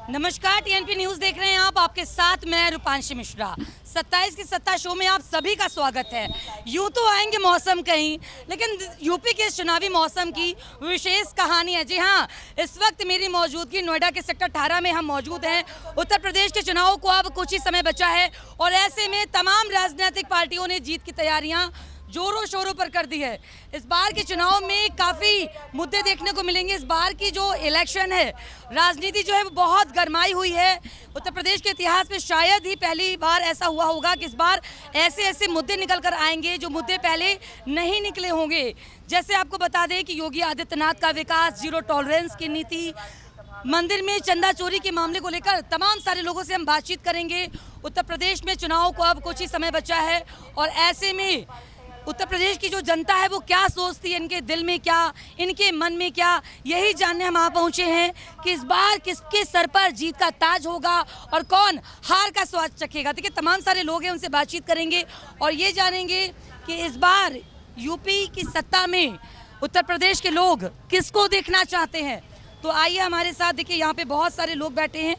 नमस्कार, TNP news देख रहे हैं आप। आपके साथ मैं रूपांशी मिश्रा। 27 की सत्ता शो में आप सभी का स्वागत है। यूं तो आएंगे मौसम कहीं, लेकिन यूपी के चुनावी मौसम की विशेष कहानी है। जी हाँ, इस वक्त मेरी मौजूदगी नोएडा के सेक्टर 18 में हम मौजूद हैं। उत्तर प्रदेश के चुनाव को अब कुछ ही समय बचा है और ऐसे में तमाम राजनीतिक पार्टियों ने जीत की तैयारियां जोरों शोरों पर कर दी है। इस बार के चुनाव में काफ़ी मुद्दे देखने को मिलेंगे। इस बार की जो इलेक्शन है, राजनीति जो है वो बहुत गरमाई हुई है। उत्तर प्रदेश के इतिहास में शायद ही पहली बार ऐसा हुआ होगा कि इस बार ऐसे ऐसे मुद्दे निकल कर आएंगे जो मुद्दे पहले नहीं निकले होंगे। जैसे आपको बता दें कि योगी आदित्यनाथ का विकास, जीरो टॉलरेंस की नीति, मंदिर में चंदा चोरी के मामले को लेकर तमाम सारे लोगों से हम बातचीत करेंगे। उत्तर प्रदेश में चुनाव को अब कुछ ही समय बचा है और ऐसे में उत्तर प्रदेश की जो जनता है वो क्या सोचती है, इनके दिल में क्या, इनके मन में क्या, यही जानने हम आ पहुंचे हैं कि इस बार किसके सर पर जीत का ताज होगा और कौन हार का स्वाद चखेगा। देखिए, तमाम सारे लोग हैं, उनसे बातचीत करेंगे और ये जानेंगे कि इस बार यूपी की सत्ता में उत्तर प्रदेश के लोग किसको देखना चाहते हैं। तो आइए हमारे साथ। देखिए, यहाँ पे बहुत सारे लोग बैठे हैं,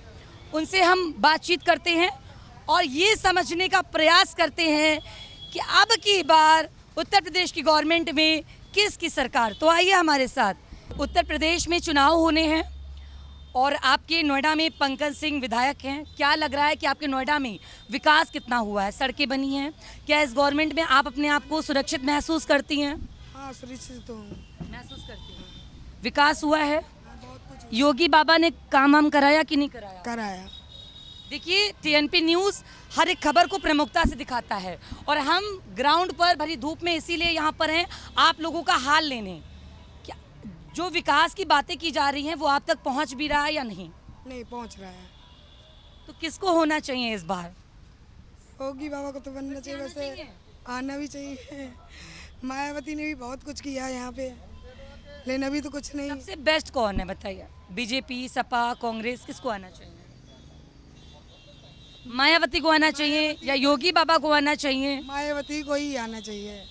उनसे हम बातचीत करते हैं और ये समझने का प्रयास करते हैं कि अब की बार उत्तर प्रदेश की गवर्नमेंट में किसकी सरकार। तो आइए हमारे साथ। उत्तर प्रदेश में चुनाव होने हैं और आपके नोएडा में पंकज सिंह विधायक हैं। क्या लग रहा है कि आपके नोएडा में विकास कितना हुआ है? सड़कें बनी हैं? क्या इस गवर्नमेंट में आप अपने आप को सुरक्षित महसूस करती हैं? हाँ, सुरक्षित तो महसूस करती हैं। विकास हुआ है? योगी बाबा ने काम वाम कराया कि नहीं कराया? कराया। देखिए, टीएनपी न्यूज़ हर एक खबर को प्रमुखता से दिखाता है और हम ग्राउंड पर भरी धूप में इसीलिए यहाँ पर हैं, आप लोगों का हाल लेने। क्या जो विकास की बातें की जा रही हैं वो आप तक पहुँच भी रहा है या नहीं? नहीं पहुंच रहा है। तो किसको होना चाहिए इस बार? योगी बाबा को तो बनना चाहिए, वैसे आना भी चाहिए। मायावती ने भी बहुत कुछ किया है यहाँ पे, लेकिन अभी तो कुछ नहीं। सबसे बेस्ट कौन है बताइए? बीजेपी, सपा, कांग्रेस, किसको आना चाहिए? मायावती को आना चाहिए या योगी बाबा को आना चाहिए? मायावती को ही आना चाहिए।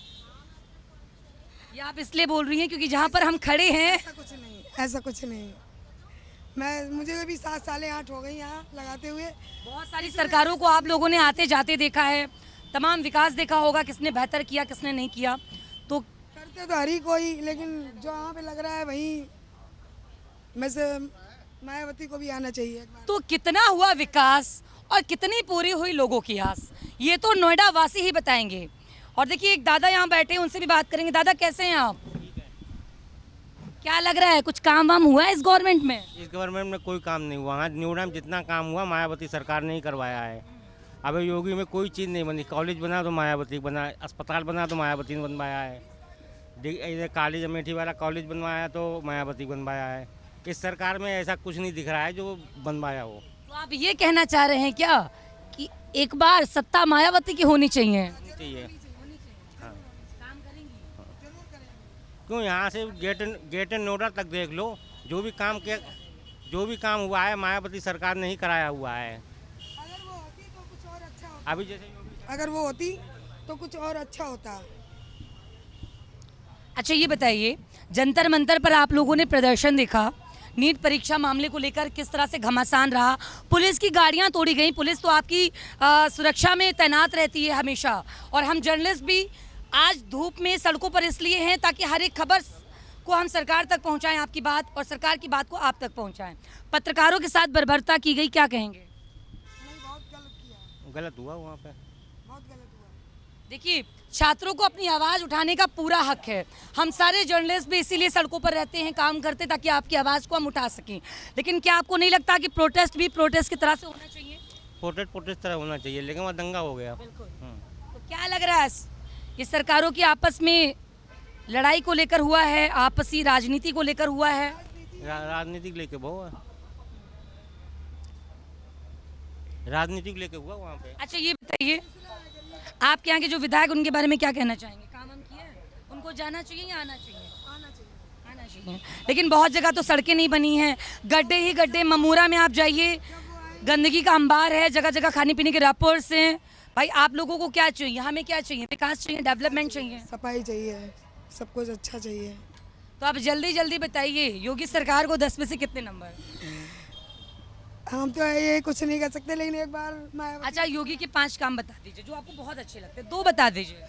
या आप इसलिए बोल रही हैं क्योंकि जहाँ पर हम खड़े हैं? ऐसा कुछ नहीं, ऐसा कुछ नहीं। मुझे भी 7 साल 8 हो गई यहाँ लगाते हुए। बहुत सारी सरकारों को आप लोगों ने आते जाते देखा है, तमाम विकास देखा होगा, किसने बेहतर किया किसने नहीं किया। तो करते तो हर ही कोई, लेकिन जो यहाँ पे लग रहा है वही में से मायावती को भी आना चाहिए। तो कितना हुआ विकास और कितनी पूरी हुई लोगों की आस, ये तो नोएडा वासी ही बताएंगे। और देखिए, एक दादा यहाँ बैठे हैं, उनसे भी बात करेंगे। दादा, कैसे हैं आप? क्या लग रहा है, कुछ काम वाम हुआ है इस गवर्नमेंट में? इस गवर्नमेंट में कोई काम नहीं हुआ। नोएडा में जितना काम हुआ मायावती सरकार ने ही करवाया है। अब योगी में कोई चीज़ नहीं बनी। कॉलेज बना तो मायावती बना, अस्पताल बना तो मायावती ने बनवाया है। इधर कॉलेज अमेठी वाला कॉलेज बनवाया तो मायावती बनवाया है। इस सरकार में ऐसा कुछ नहीं दिख रहा है जो बनवाया हो। तो आप ये कहना चाह रहे हैं क्या कि एक बार सत्ता मायावती की होनी चाहिए? चाहिए। हाँ। क्यों, यहाँ से गेट नोएडा तक देख लो, जो भी काम हुआ है मायावती सरकार ने ही कराया हुआ है। अगर वो होती तो कुछ और अच्छा होता। अभी जैसे अगर वो होती तो कुछ और अच्छा होता। अच्छा, ये बताइए, जंतर मंतर पर आप लोगों ने प्रदर्शन देखा, नीट परीक्षा मामले को लेकर किस तरह से घमासान रहा, पुलिस की गाड़ियां तोड़ी गई। पुलिस तो आपकी सुरक्षा में तैनात रहती है हमेशा, और हम जर्नलिस्ट भी आज धूप में सड़कों पर इसलिए हैं ताकि हर एक खबर को हम सरकार तक पहुंचाएं, आपकी बात, और सरकार की बात को आप तक पहुंचाएं। पत्रकारों के साथ बर्बरता की गई, क्या कहेंगे? नहीं, बहुत गलत किया। गलत हुआ वहाँ पे। बहुत गलत हुआ। देखिए, छात्रों को अपनी आवाज़ उठाने का पूरा हक है। हम सारे जर्नलिस्ट भी इसीलिए सड़कों पर रहते हैं, काम करते ताकि आपकी आवाज़ को हम उठा सकें। लेकिन क्या आपको नहीं लगता कि प्रोटेस्ट भी प्रोटेस्ट की तरह से होना चाहिए? प्रोटेस्ट तरह होना चाहिए, लेकिन वहाँ दंगा हो गया। बिल्कुल। तो क्या लग रहा है, येर की आपस में लड़ाई को लेकर हुआ है, आपसी राजनीति को लेकर हुआ है? राजनीतिक लेके बहुत राजनीतिक लेके हुआ वहाँ पे। अच्छा, ये बताइए, आपके यहाँ के जो विधायक, उनके बारे में क्या कहना चाहेंगे? काम हम किए, उनको जाना चाहिए या आना चाहिए? आना चाहिए। लेकिन बहुत जगह तो सड़कें नहीं बनी हैं, गड्ढे ही गड्ढे। ममूरा में आप जाइए, गंदगी का अंबार है, जगह जगह खाने पीने के रैपर्स हैं। भाई, आप लोगों को क्या चाहिए? हमें क्या चाहिए? विकास चाहिए, डेवलपमेंट चाहिए, सफाई चाहिए, सब कुछ अच्छा चाहिए। तो आप जल्दी जल्दी बताइए, योगी सरकार को 10 में से कितने नंबर? हम तो ये कुछ नहीं कर सकते, लेकिन एक बार मायावती अच्छा, योगी के 5 काम बता दीजिए जो आपको बहुत अच्छे लगते हैं, 2 बता दीजिए।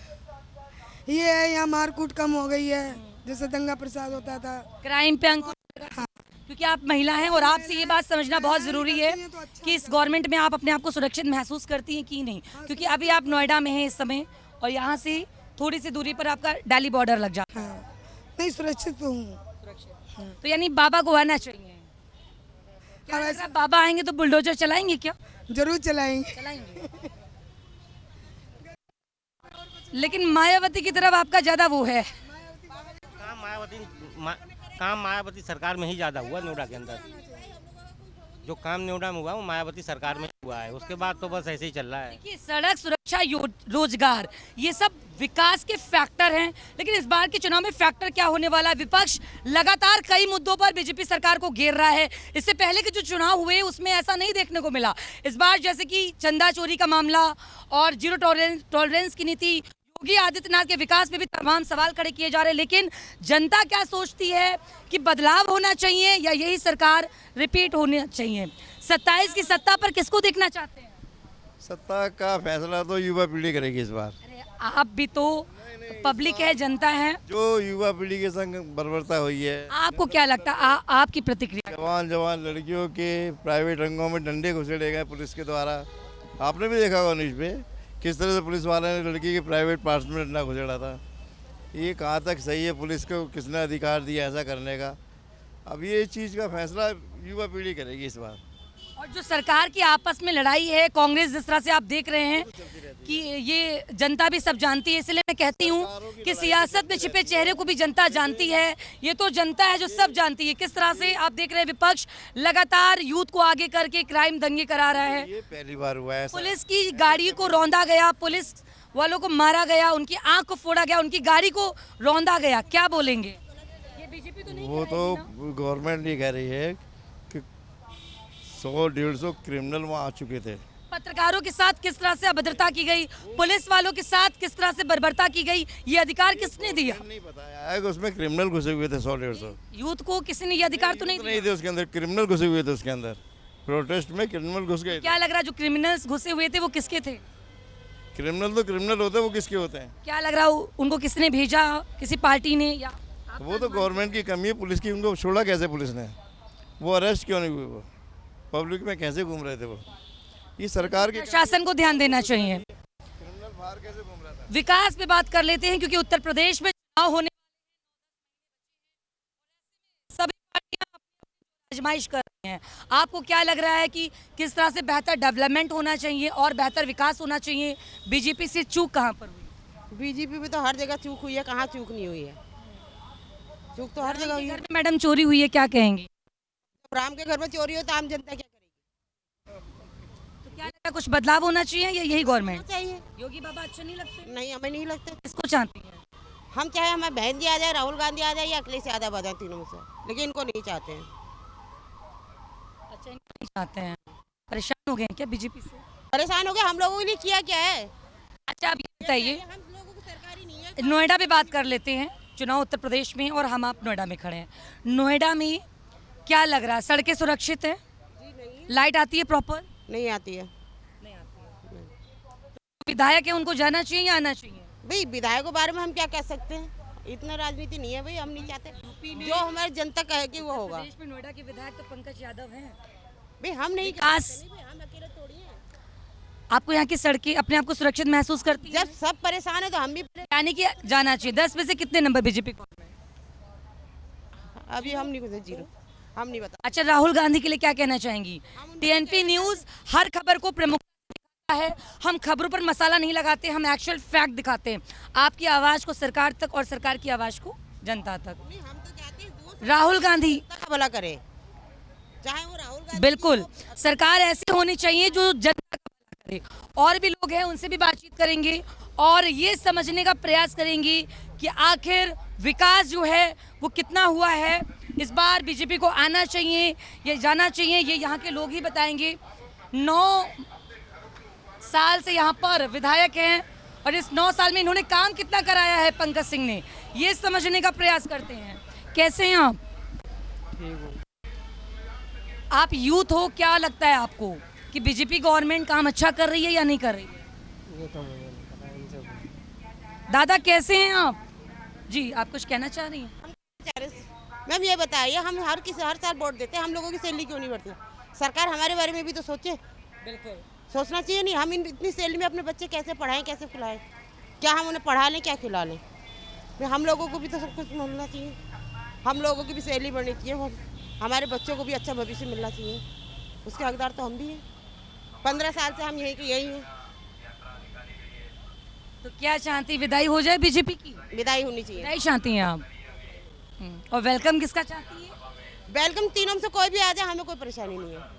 ये है, यहाँ मारकूट कम हो गई है, जैसे दंगा प्रसाद होता था। क्राइम पे अंकुश, क्योंकि आप महिला हैं और आपसे ये बात समझना बहुत ज़रूरी है कि इस गवर्नमेंट में आप अपने आप को सुरक्षित महसूस करती हैं कि नहीं, क्योंकि अभी आप नोएडा में हैं इस समय और यहाँ से थोड़ी सी दूरी पर आपका दिल्ली बॉर्डर लग जाता है। हाँ, नहीं सुरक्षित तो हूँ। तो यानी बाबा को आना चाहिए। क्या लग रहा है, बाबा आएंगे तो बुलडोजर चलाएंगे क्या? जरूर चलाएंगे। चलाएंगे। लेकिन मायावती की तरफ आपका ज्यादा वो है। काम मायावती सरकार में ही ज़्यादा हुआ नोएडा के अंदर। जो काम नोएडा में हुआ वो मायावती सरकार में हुआ है, उसके बाद तो बस ऐसे ही चल रहा है। देखिए, सड़क सुरक्षा, रोजगार, ये सब विकास के फैक्टर हैं, लेकिन इस बार के चुनाव में फैक्टर क्या होने वाला है? विपक्ष लगातार कई मुद्दों पर बीजेपी सरकार को घेर रहा है। इससे पहले के जो चुनाव हुए उसमें ऐसा नहीं देखने को मिला। इस बार जैसे कि चंदा चोरी का मामला और जीरो टॉलरेंस की नीति, योगी आदित्यनाथ के विकास में भी तमाम सवाल खड़े किए जा रहे हैं। लेकिन जनता क्या सोचती है कि बदलाव होना चाहिए या यही सरकार रिपीट होनी चाहिए? 27 की सत्ता पर किसको देखना चाहते हैं? सत्ता का फैसला तो युवा पीढ़ी करेगी इस बार। अरे आप भी तो पब्लिक है, जनता है। जो युवा पीढ़ी के संग बर्बरता हुई है। आपको क्या लगता है, आपकी प्रतिक्रिया? जवान लड़कियों के प्राइवेट रंगों में डंडे घुसेड़े गए पुलिस के द्वारा। आपने भी देखा होगा न्यूज़ पे किस तरह से पुलिस वाले ने लड़की के प्राइवेट पार्ट्स में डंडा घुसेड़ा था। ये कहाँ तक सही है? पुलिस को किसने अधिकार दिया ऐसा करने का? अब ये चीज़ का फैसला युवा पीढ़ी करेगी इस बार। और जो सरकार की आपस में लड़ाई है, कांग्रेस जिस तरह से आप देख रहे हैं कि ये जनता भी सब जानती है, इसलिए मैं कहती हूँ कि सियासत में छिपे चेहरे को भी जनता जानती है। ये तो जनता है जो सब जानती है। किस तरह से आप देख रहे हैं विपक्ष लगातार यूथ को आगे करके क्राइम दंगे करा रहा है। ये पहली बार हुआ है। पुलिस की गाड़ी को रौंदा गया, पुलिस वालों को मारा गया, उनकी आंख को फोड़ा गया, उनकी गाड़ी को रौंदा गया। क्या बोलेंगे? ये बीजेपी तो नहीं वो तो गवर्नमेंट ये कह रही है कि 100-150 क्रिमिनल वहाँ आ चुके थे। पत्रकारों के साथ किस तरह से अभद्रता की गई, पुलिस वालों के साथ किस तरह से बर्बरता की गई, ये अधिकार किसने दिया? नहीं बताया है कि उसमें क्रिमिनल घुसे हुए थे 100-150। यूथ को किसी ने ये अधिकार तो नहीं दिया? नहीं थे उसके अंदर, क्रिमिनल घुसे हुए थे उसके अंदर। प्रोटेस्ट में क्रिमिनल घुस गए। क्या लग रहा है जो क्रिमिनल्स घुसे हुए थे वो किसके थे? क्रिमिनल तो क्रिमिनल होते हैं, वो किसके होते हैं? क्या लग रहा है उनको किसने भेजा, किसी पार्टी ने या? वो तो गवर्नमेंट की कमी है, पुलिस की। उनको छोड़ा कैसे पुलिस ने? वो अरेस्ट क्यों नहीं हुए? वो पब्लिक में कैसे घूम रहे थे? वो ये सरकार की शासन को ध्यान देना चाहिए। क्रिमिनल बाहर कैसे घूम रहा था? विकास पे बात कर लेते हैं क्योंकि उत्तर प्रदेश में चुनाव होने सभी पार्टियां आजमाइश कर रही हैं। आपको क्या लग रहा है कि किस तरह से बेहतर डेवलपमेंट होना चाहिए और बेहतर विकास होना चाहिए? बीजेपी से चूक कहाँ पर हुई? बीजेपी में तो हर जगह चूक हुई है, कहाँ चूक नहीं हुई है? चूक तो हर जगह हुई है। घर में मैडम चोरी हुई है, क्या कहेंगी? राम के घर में चोरी हो तो आम जनता क्या करेगी? तो क्या लगता है कुछ बदलाव होना चाहिए या यही गवर्नमेंट? चाहिए। योगी बाबा अच्छे नहीं लगते? नहीं, हमें नहीं लगता। किसको चाहती है? हम चाहे हमें बहन जी आ जाए, राहुल गांधी आ जाए या अखिलेश यादव आ जाए, तीनों में से, लेकिन इनको नहीं चाहते हैं। अच्छा, इनको नहीं चाहते हैं। परेशान हो गए हैं क्या बीजेपी से? परेशान हो गए। हम लोगों के लिए किया क्या है? अच्छा, आप ये बताइए, हम लोगों को सरकार ही नहीं है। नोएडा पे बात कर लेते हैं। चुनाव उत्तर प्रदेश में और हम आप नोएडा में खड़े हैं। नोएडा में क्या लग रहा है, सड़कें सुरक्षित है? लाइट आती है प्रॉपर? नहीं आती है। विधायक है, उनको जाना चाहिए या आना चाहिए? भाई विधायक के बारे में हम क्या कह सकते हैं? इतना राजनीति नहीं है भाई, हम नहीं चाहते। जो हमारी जनता कहेगी वो होगा। प्रदेश में नोएडा के विधायक तो पंकज यादव हैं। भाई हम नहीं विकास, हम अकेले थोड़ी हैं। आपको यहाँ की सड़कें अपने आप को सुरक्षित महसूस करती है? जब सब परेशान है तो हम भी यानी कि जाना चाहिए। 10 में से कितने नंबर बीजेपी को? अभी हम नहीं, 0। हम नहीं बता। अच्छा, राहुल गांधी के लिए क्या कहना चाहेंगी? टीएनपी न्यूज हर खबर को प्रमुखता है। हम खबरों पर मसाला नहीं लगाते, हम एक्चुअल फैक्ट दिखाते हैं। आपकी आवाज को सरकार तक और सरकार की आवाज को जनता तक। हम तो चाहते हैं राहुल गांधी का भला करे, चाहे वो राहुल गांधी। बिल्कुल, सरकार ऐसी होनी चाहिए जो जनता का भला करे। और भी लोग हैं, उनसे भी बातचीत करेंगे और ये समझने का प्रयास करेंगे कि आखिर विकास जो है वो कितना हुआ है। इस बार बीजेपी को आना चाहिए या जाना चाहिए, ये यहाँ के लोग ही बताएंगे। 9 साल से यहाँ पर विधायक हैं और इस 9 साल में इन्होंने काम कितना कराया है पंकज सिंह ने, ये समझने का प्रयास करते हैं। कैसे हैं आप? आप यूथ हो, क्या लगता है आपको कि बीजेपी गवर्नमेंट काम अच्छा कर रही है या नहीं कर रही है? ये तो मुझे नहीं पता इनसे। दादा कैसे हैं आप? जी, आप कुछ कहना चाह रही हैं? मैम ये बताइए, हम हर साल वोट देते हैं, हम लोगों की सैलरी क्यों नहीं बढ़ती? सरकार हमारे बारे में भी तो सोचे। बिल्कुल। सोचना चाहिए नहीं, हम इतनी सैलरी में अपने बच्चे कैसे पढ़ाएं, कैसे खिलाएं? क्या हम उन्हें पढ़ा लें, क्या खिला लें? हम लोगों को भी तो सब कुछ मिलना चाहिए, हम लोगों की भी सैलरी बढ़नी चाहिए, वो हमारे बच्चों को भी अच्छा भविष्य मिलना चाहिए, उसके हकदार तो हम भी हैं। 15 साल से हम यहीं के यही हैं। तो क्या चाहती, विदाई हो जाए बीजेपी की? विदाई होनी चाहिए। विदाई चाहती हैं आप? और वेलकम किसका चाहती है? वेलकम तीनों में से कोई भी आ जाए, हमें कोई परेशानी नहीं है।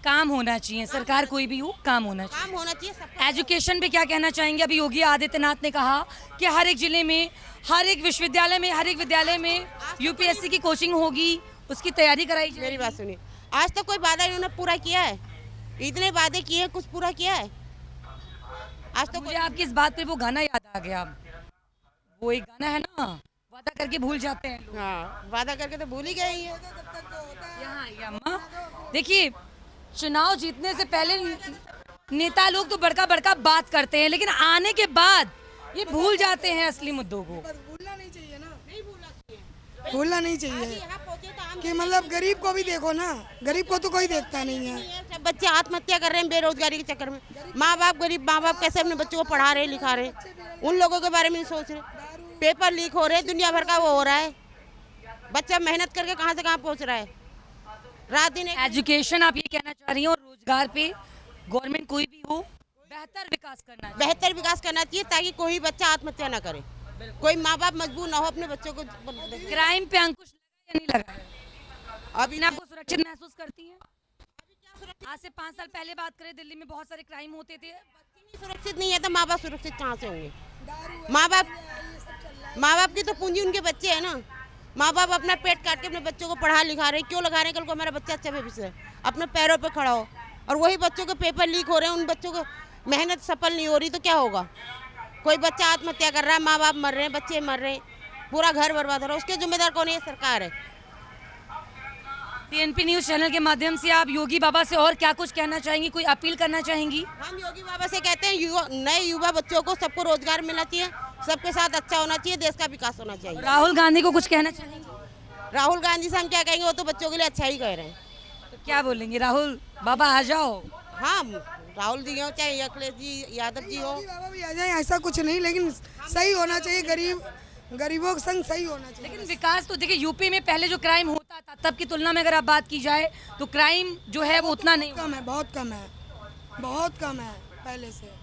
काम होना चाहिए, सरकार कोई भी हो, काम होना चाहिए। काम होना चाहिए सबको। एजुकेशन पे क्या कहना चाहेंगे? अभी योगी आदित्यनाथ ने कहा कि हर एक जिले में, हर एक विश्वविद्यालय में, हर एक विद्यालय में यूपीएससी की कोचिंग होगी, उसकी तैयारी कराई जाएगी। मेरी बात सुनिए, आज तक कोई वादा इन्होंने पूरा किया है? इतने वादे किए, कुछ पूरा किया है आज तक? मुझे आपकी इस बात पे वो गाना याद आ गया, वो एक गाना है ना, वादा करके भूल जाते हैं लोग। हाँ, वादा करके तो भूल ही गए ही हैं। यहाँ आइए अम्मा। देखिए, चुनाव जीतने से पहले नेता लोग तो बड़का बड़का बात करते हैं, लेकिन आने के बाद ये भूल जाते हैं असली मुद्दों को। पर भूलना नहीं चाहिए ना, नहीं भूलना चाहिए। भूलना नहीं चाहिए यहाँ पहुंचे तो हम कि मतलब गरीब को भी देखो ना, गरीब को तो कोई देखता नहीं है। सब बच्चे आत्महत्या कर रहे हैं बेरोजगारी के चक्कर में। माँ बाप, गरीब माँ बाप कैसे अपने बच्चों को पढ़ा रहे, लिखा रहे, उन लोगों के बारे में नहीं सोच रहे। पेपर लीक हो रहे, दुनिया भर का वो हो रहा है, बच्चा मेहनत करके कहाँ से कहाँ पहुँच रहा है, रात दिन एजुकेशन आप ये कहना चाह रही हैं, और रोजगार पे गवर्नमेंट कोई भी हो बेहतर विकास करना चाहिए। बेहतर विकास करना चाहिए ताकि कोई बच्चा आत्महत्या ना करे, कोई माँ बाप मजबूर ना हो अपने बच्चों को। क्राइम पे अंकुश लगा या नहीं लगा? अभी आपको सुरक्षित महसूस करती हैं? आज से 5 साल पहले बात करें, दिल्ली में बहुत सारे क्राइम होते थे। सुरक्षित नहीं है तो माँ बाप सुरक्षित कहाँ से होंगे? माँ बाप की तो पूंजी उनके बच्चे है ना। माँ बाप अपना पेट काट के अपने बच्चों को पढ़ा लिखा रहे, क्यों लगा रहे हैं? कल को हमारा बच्चा अच्छा भविष्य है, अपने पैरों पे खड़ा हो, और वही बच्चों के पेपर लीक हो रहे हैं, उन बच्चों को मेहनत सफल नहीं हो रही तो क्या होगा? कोई बच्चा आत्महत्या कर रहा है, माँ बाप मर रहे हैं, बच्चे मर रहे हैं, पूरा घर बर्बाद हो रहा है, उसके जिम्मेदार कौन है? ये सरकार है। टीएनपी न्यूज चैनल के माध्यम से आप योगी बाबा से और क्या कुछ कहना चाहेंगी, कोई अपील करना चाहेंगी? हम योगी बाबा से कहते हैं नए युवा बच्चों को सबको रोजगार मिलना चाहिए, सबके साथ अच्छा होना चाहिए, देश का विकास होना चाहिए। राहुल गांधी को कुछ कहना चाहेंगी? राहुल गांधी से हम क्या कहेंगे, वो तो बच्चों के लिए अच्छा ही कह रहे हैं। तो क्या बोलेंगे? राहुल बाबा आ जाओ। हाँ, राहुल जी हो चाहे अखिलेश जी, यादव जी हो, बाबा भी आ जाए, ऐसा कुछ नहीं, लेकिन सही होना चाहिए, गरीबों के संग सही होना चाहिए। लेकिन विकास तो देखिए, यूपी में पहले जो क्राइम होता था तब की तुलना में अगर आप बात की जाए तो क्राइम जो है वो उतना नहीं कम है, बहुत कम है, बहुत कम है पहले से।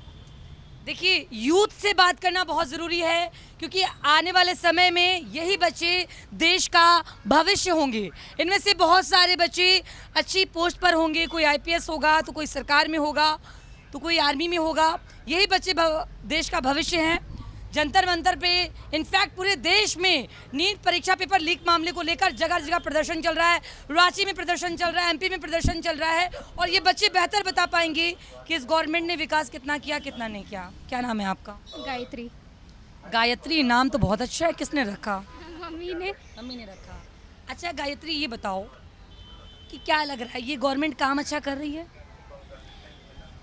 देखिए, यूथ से बात करना बहुत ज़रूरी है, क्योंकि आने वाले समय में यही बच्चे देश का भविष्य होंगे। इनमें से बहुत सारे बच्चे अच्छी पोस्ट पर होंगे, कोई आईपीएस होगा तो कोई सरकार में होगा तो कोई आर्मी में होगा। यही बच्चे देश का भविष्य हैं। जंतर मंतर पे, इनफैक्ट पूरे देश में नीट परीक्षा पेपर लीक मामले को लेकर जगह जगह प्रदर्शन चल रहा है। रांची में प्रदर्शन चल रहा है, एमपी में प्रदर्शन चल रहा है, और ये बच्चे बेहतर बता पाएंगे कि इस गवर्नमेंट ने विकास कितना किया, कितना नहीं किया। क्या नाम है आपका? गायत्री। गायत्री, नाम तो बहुत अच्छा है, किसने रखा? मम्मी ने। मम्मी ने रखा। अच्छा गायत्री, ये बताओ कि क्या लग रहा है, ये गवर्नमेंट काम अच्छा कर रही है?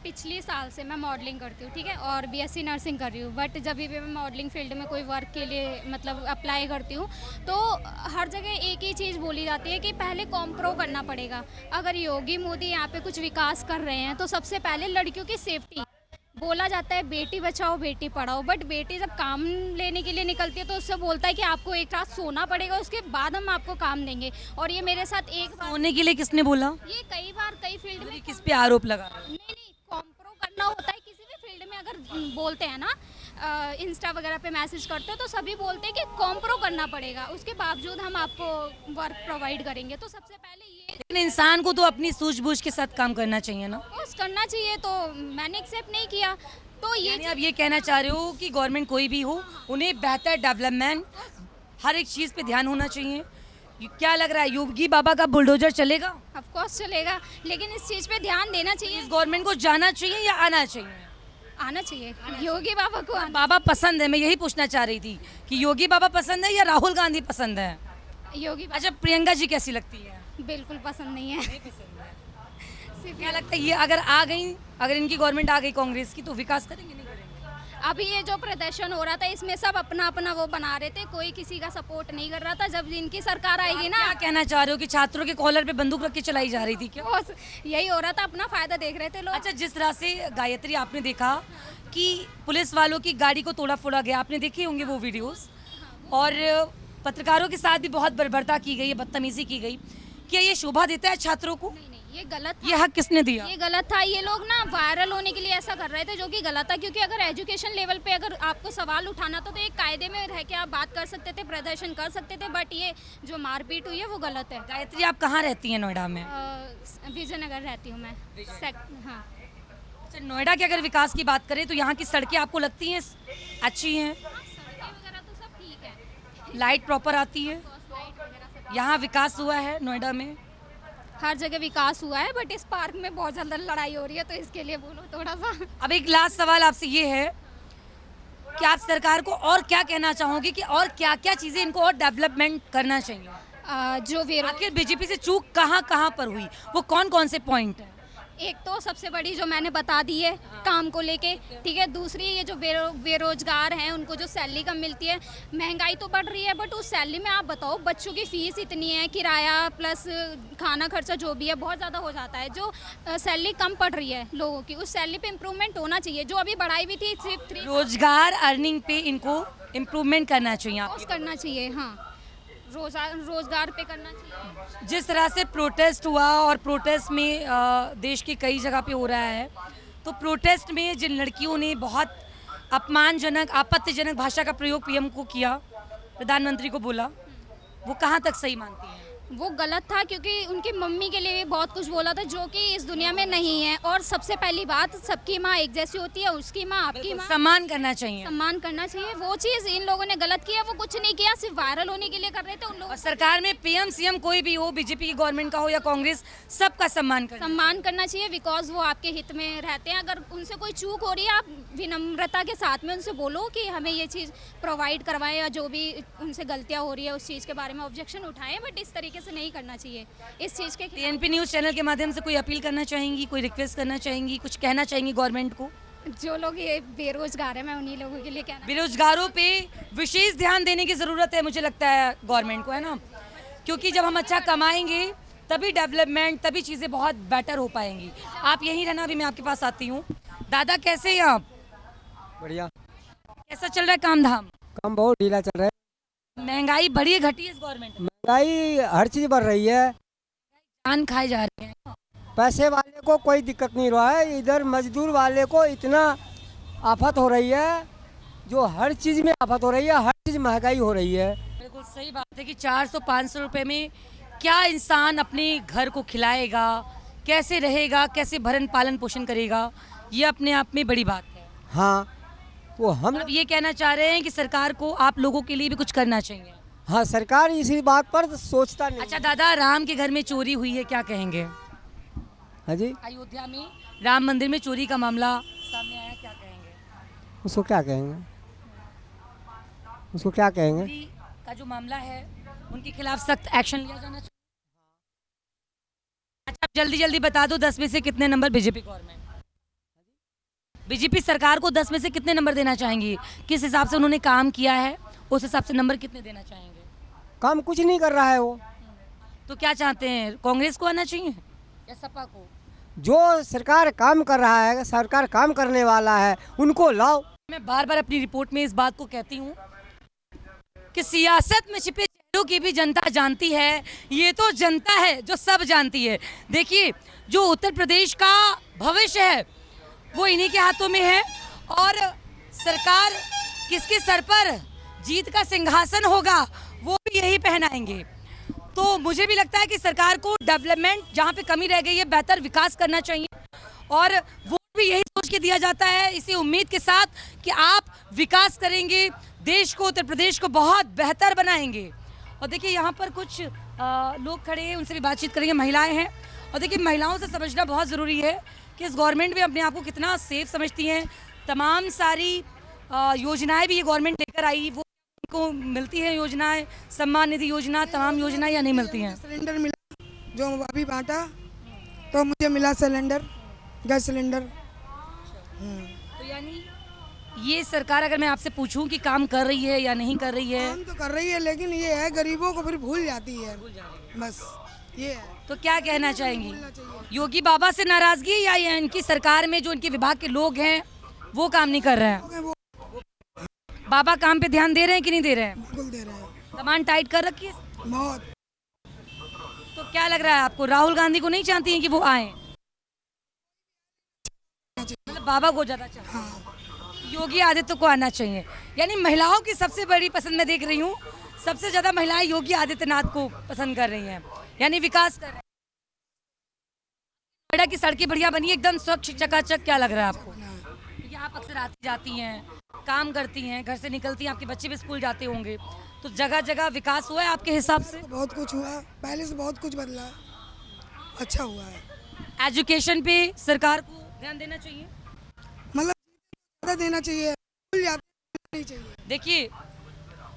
पिछले साल से मैं मॉडलिंग करती हूँ, ठीक है, और बीएससी नर्सिंग कर रही हूँ, बट जब भी मैं मॉडलिंग फील्ड में कोई वर्क के लिए मतलब अप्लाई करती हूँ तो हर जगह एक ही चीज़ बोली जाती है कि पहले कॉम्प्रो करना पड़ेगा। अगर योगी मोदी यहाँ पे कुछ विकास कर रहे हैं तो सबसे पहले लड़कियों की सेफ्टी। बोला जाता है बेटी बचाओ बेटी पढ़ाओ, बट बेटी जब काम लेने के लिए निकलती है तो उससे बोलता है कि आपको एक रात सोना पड़ेगा, उसके बाद हम आपको काम देंगे। और ये मेरे साथ एक बार, होने के लिए किसने बोला? ये कई बार कई फील्ड में किस पे आरोप लगा रहे हो? नहीं, कॉम्प्रो करना होता है किसी भी फील्ड में। अगर बोलते हैं ना, इंस्टा वगैरह पे मैसेज करते हो तो सभी बोलते हैं कि कॉम्प्रो करना पड़ेगा, उसके बावजूद हम आपको वर्क प्रोवाइड करेंगे। तो सबसे पहले ये लेकिन इंसान को तो अपनी सूझबूझ के साथ काम करना चाहिए ना। कोर्स करना चाहिए, तो मैंने एक्सेप्ट नहीं किया। तो ये यानी आप ये कहना चाह रहे हो कि गवर्नमेंट कोई भी हो, उन्हें बेहतर डेवलपमेंट, हर एक चीज़ पे ध्यान होना चाहिए। क्या लग रहा है, योगी बाबा का बुलडोजर चलेगा? ऑफ कोर्स चलेगा, लेकिन इस चीज़ पे ध्यान देना चाहिए। इस गवर्नमेंट को जाना चाहिए या आना चाहिए? आना चाहिए, योगी बाबा को आना। बाबा पसंद है, मैं यही पूछना चाह रही थी कि योगी बाबा पसंद है या राहुल गांधी पसंद है? योगी बाबा अच्छा, प्रियंका जी कैसी लगती है? बिल्कुल पसंद नहीं है। नहीं पसंद है। क्या लगता है ये अगर इनकी गवर्नमेंट आ गई कांग्रेस की तो विकास करेंगे नहीं करेंगे? अभी ये जो प्रदर्शन हो रहा था इसमें सब अपना अपना वो बना रहे थे, कोई किसी का सपोर्ट नहीं कर रहा था। जब इनकी सरकार आएगी ना, क्या कहना चाह रहे हो कि छात्रों के कॉलर पे बंदूक रख के चलाई जा रही थी क्या? बस यही हो रहा था, अपना फायदा देख रहे थे लोग। अच्छा, जिस तरह से गायत्री आपने देखा कि पुलिस वालों की गाड़ी को तोड़ा फोड़ा गया, आपने देखे होंगे वो वीडियोस, और पत्रकारों के साथ भी बहुत बर्बरता की गई, बदतमीजी की गई। क्या ये शोभा देता है छात्रों को? नहीं, ये गलत था। ये हक किसने दिया? ये गलत था। ये लोग ना वायरल होने के लिए ऐसा कर रहे थे, जो कि गलत था। क्योंकि अगर एजुकेशन लेवल पे अगर आपको सवाल उठाना था तो एक कायदे में रह के आप बात कर सकते थे, प्रदर्शन कर सकते थे। बट ये जो मारपीट हुई है वो गलत है। गायत्री, आप कहाँ रहती हैं नोएडा में? विजयनगर रहती हूँ मैं। हाँ, अच्छा, नोएडा के अगर विकास की बात करें तो यहाँ की सड़कें आपको लगती हैं अच्छी हैं? सड़कें वगैरह तो सब ठीक है, लाइट प्रॉपर आती है? लाइट वगैरह सब यहाँ विकास हुआ है नोएडा में? हर जगह विकास हुआ है। बट इस पार्क में बहुत ज़्यादा लड़ाई हो रही है, तो इसके लिए बोलो थोड़ा सा। अब एक लास्ट सवाल आपसे ये है कि आप सरकार को और क्या कहना चाहोगे कि और क्या क्या चीज़ें इनको और डेवलपमेंट करना चाहिए? जो आखिर बीजेपी से चूक कहाँ कहाँ पर हुई, वो कौन कौन से पॉइंट हैं? एक तो सबसे बड़ी जो मैंने बता दी है काम को लेके, ठीक है। दूसरी ये जो बेरोजगार हैं उनको जो सैलरी कम मिलती है। महंगाई तो बढ़ रही है, बट उस सैलरी में आप बताओ, बच्चों की फीस इतनी है, किराया प्लस खाना खर्चा जो भी है बहुत ज़्यादा हो जाता है। जो सैलरी कम पड़ रही है लोगों की, उस सैलरी पे इम्प्रूवमेंट होना चाहिए। जो अभी बढ़ाई भी थी सिर्फ 3 रोजगार अर्निंग पे इनको इम्प्रूवमेंट करना चाहिए। आप करना चाहिए। हाँ, रोजगार पे करना चाहिए। जिस तरह से प्रोटेस्ट हुआ और प्रोटेस्ट में देश की कई जगह पे हो रहा है, तो प्रोटेस्ट में जिन लड़कियों ने बहुत अपमानजनक आपत्तिजनक भाषा का प्रयोग पीएम को किया, प्रधानमंत्री को बोला, वो कहाँ तक सही मानती हैं? वो गलत था, क्योंकि उनकी मम्मी के लिए भी बहुत कुछ बोला था जो कि इस दुनिया में नहीं है। और सबसे पहली बात, सबकी माँ एक जैसी होती है, उसकी माँ आपकी माँ, सम्मान करना चाहिए। सम्मान करना चाहिए। वो चीज़ इन लोगों ने गलत किया। वो कुछ नहीं किया, सिर्फ वायरल होने के लिए कर रहे थे। उन लोगों और सरकार में पीएम सीएम कोई भी हो, बीजेपी की गवर्नमेंट का हो या कांग्रेस, सबका सम्मान करना। सम्मान करना चाहिए, बिकॉज वो आपके हित में रहते हैं। अगर उनसे कोई चूक हो रही है, आप विनम्रता के साथ में उनसे बोलो कि हमें ये चीज़ प्रोवाइड करवाएं, या जो भी उनसे गलतियाँ हो रही है उस चीज़ के बारे में ऑब्जेक्शन उठाएं। बट इस तरीके से नहीं करना चाहिए। इस चीज़ के टीएनपी न्यूज़ चैनल के माध्यम से कोई अपील करना चाहेंगी, कोई रिक्वेस्ट करना चाहेंगी, कुछ कहना चाहेंगी गवर्नमेंट को? जो लोग ये बेरोजगार है, मैं उन्हीं लोगों के लिए कहना। बेरोजगारों पे विशेष ध्यान देने की ज़रूरत है, मुझे लगता है गवर्नमेंट को, है ना? क्योंकि जब हम अच्छा कमाएंगे तभी डेवलपमेंट, तभी चीज़ें बहुत बेटर हो पाएंगी। आप यहीं रहना, अभी मैं आपके पास आती हूँ। दादा, कैसे हैं आप? बढ़िया। कैसा चल रहा है काम धाम? काम बहुत ढीला चल रहा है। महंगाई बढ़ी है घटी है इस गवर्नमेंट में? महंगाई हर चीज़ बढ़ रही है। जान खाए जा रहे हैं। पैसे वाले को कोई दिक्कत नहीं रहा है, इधर मजदूर वाले को इतना आफत हो रही है, जो हर चीज़ में आफत हो रही है, हर चीज़ महंगाई हो रही है। बिल्कुल सही बात है कि 400-500 रुपए में क्या इंसान अपने घर को खिलाएगा, कैसे रहेगा, कैसे भरण पालन पोषण करेगा, ये अपने आप में बड़ी बात है। हाँ, वो हम अब ये कहना चाह रहे हैं कि सरकार को आप लोगों के लिए भी कुछ करना चाहिए। हाँ, सरकार इसी बात पर सोचता नहीं। अच्छा दादा, राम के घर में चोरी हुई है, क्या कहेंगे? हाँ जी, अयोध्या में राम मंदिर में चोरी का मामला सामने आया, क्या कहेंगे? उसको क्या कहेंगे? उसको क्या कहेंगे? चोरी का जो मामला है उनके खिलाफ सख्त एक्शन लिया जाना चाहिए। अच्छा, आप जल्दी जल्दी बता दो, 10 में से कितने नंबर बीजेपी गवर्नमेंट, बीजेपी सरकार को 10 में से कितने नंबर देना चाहेंगी? किस हिसाब से उन्होंने काम किया है, उस हिसाब से नंबर कितने देना चाहेंगे? काम कुछ नहीं कर रहा है वो। तो क्या चाहते हैं, कांग्रेस को आना चाहिए या सपा को? जो सरकार काम कर रहा है, सरकार काम करने वाला है, उनको लाओ। मैं बार बार अपनी रिपोर्ट में इस बात को कहती हूँ कि सियासत में छिपे चेहरों की भी जनता जानती है। ये तो जनता है जो सब जानती है। देखिए, जो उत्तर प्रदेश का भविष्य है वो इन्हीं के हाथों में है, और सरकार किसके सर पर जीत का सिंहासन होगा वो भी यही पहनाएंगे। तो मुझे भी लगता है कि सरकार को डेवलपमेंट जहाँ पे कमी रह गई है, बेहतर विकास करना चाहिए, और वोट भी यही सोच के दिया जाता है, इसी उम्मीद के साथ कि आप विकास करेंगे, देश को, उत्तर प्रदेश को बहुत बेहतर बनाएंगे। और देखिए, यहाँ पर कुछ लोग खड़े हैं, उनसे भी बातचीत करेंगे, महिलाएं हैं। और देखिए, महिलाओं से समझना बहुत ज़रूरी है कि इस गवर्नमेंट में अपने आप को कितना सेफ समझती हैं। तमाम सारी योजनाएं भी ये गवर्नमेंट लेकर आई, वो को मिलती है योजनाएं, सम्मान निधि योजना, तमाम योजनाएं या नहीं मिलती हैं? सिलेंडर मिला जो अभी बांटा, तो मुझे मिला सिलेंडर, गैस सिलेंडर। तो यानी ये सरकार, अगर मैं आपसे पूछूं कि काम कर रही है या नहीं कर रही है, काम तो कर रही है, लेकिन ये है गरीबों को फिर भूल जाती है, बस ये है। तो क्या कहना चाहेंगी? भूलना चाहिए। योगी बाबा से नाराजगी है या ये इनकी सरकार में जो इनके विभाग के लोग हैं वो काम नहीं कर रहे हैं? वो बाबा काम पे ध्यान दे रहे हैं कि नहीं दे रहे हैं? बिल्कुल दे रहे हैं, कमान टाइट कर रखी है। बहुत। तो क्या लग रहा है आपको, राहुल गांधी को नहीं चाहती हैं कि वो आए? मतलब बाबा को ज्यादा चाहते हैं। हाँ, योगी आदित्य को आना चाहिए। यानी महिलाओं की सबसे बड़ी पसंद मैं देख रही हूँ, सबसे ज्यादा महिलाएं योगी आदित्यनाथ को पसंद कर रही हैं, यानी विकास कर रहे हैं। नोएडा की सड़कें बढ़िया बनी है, एकदम स्वच्छ चकाचक। क्या लग रहा है आपको? क्योंकि आप अक्सर आती जाती हैं, काम करती हैं, घर से निकलती हैं, आपके बच्चे भी स्कूल जाते होंगे, तो जगह जगह विकास हुआ है आपके हिसाब से? बहुत कुछ हुआ, पहले से बहुत कुछ बदला, अच्छा हुआ है। एजुकेशन पे सरकार को ध्यान देना चाहिए। मतलब ज़्यादा देना चाहिए, भूल जाते नहीं चाहिए। देखिए,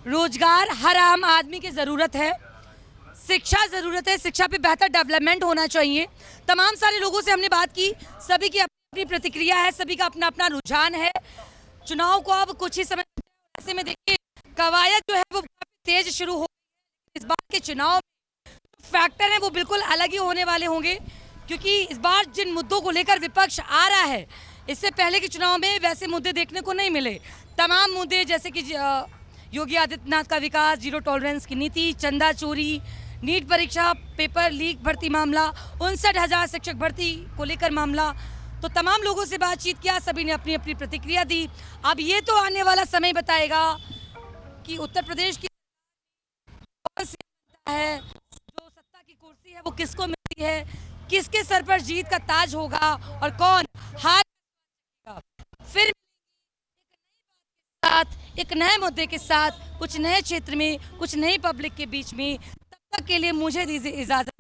रोजगार हर आम आदमी की ज़रूरत है, शिक्षा ज़रूरत है, शिक्षा पे बेहतर डेवलपमेंट होना चाहिए। तमाम सारे लोगों से हमने बात की, सभी की अपनी प्रतिक्रिया है, सभी का अपना अपना रुझान है। चुनाव को अब कुछ ही समय, ऐसे में देखिए कवायद जो है वो काफी तेज शुरू हो गई है। इस बार के चुनाव में फैक्टर है वो बिल्कुल अलग ही होने वाले होंगे, क्योंकि इस बार जिन मुद्दों को लेकर विपक्ष आ रहा है, इससे पहले के चुनाव में वैसे मुद्दे देखने को नहीं मिले। तमाम मुद्दे जैसे कि योगी आदित्यनाथ का विकास, जीरो टॉलरेंस की नीति, चंदा चोरी, नीट परीक्षा, पेपर लीक, भर्ती मामला, 59,000 शिक्षक भर्ती को लेकर मामला, तो तमाम लोगों से बातचीत किया, सभी ने अपनी अपनी प्रतिक्रिया दी। अब ये तो आने वाला समय बताएगा कि उत्तर प्रदेश की कौन सी है, जो सत्ता की कुर्सी है वो किसको मिलती है, किसके सर पर जीत का ताज होगा और कौन हार। फिर साथ एक नए मुद्दे के साथ, कुछ नए क्षेत्र में, कुछ नई पब्लिक के बीच में, तब तक के लिए मुझे दीजिए इजाजत।